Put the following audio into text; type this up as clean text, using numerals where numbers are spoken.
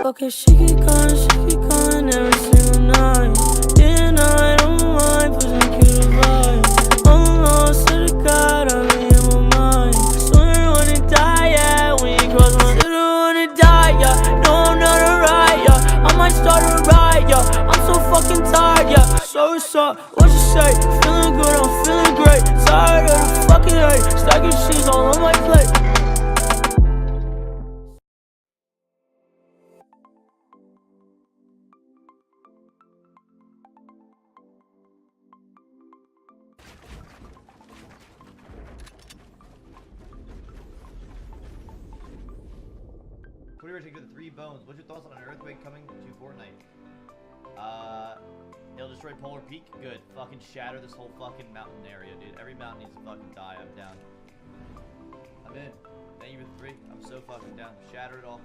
Okay, she keep calling every single night. Then I don't mind pushing cute vibe. Almost to the God, I'm in my mind. Swear I wanna die, yeah. When you cross my city, I wanna die, yeah. No, I'm not a riot, yeah. I might start a riot, yeah. I'm so fucking tired, yeah. So what's up? What you say? Feeling good, I'm feeling great. Tired of the fucking hate. Stacking cheese all on my plate. What do you take to the 3 bones? What's your thoughts on an earthquake coming to Fortnite? It'll destroy Polar Peak? Good. Fucking shatter this whole fucking mountain area, dude. Every mountain needs to fucking die. I'm down. I'm in. Thank you for the 3. I'm so fucking down. Shatter it all.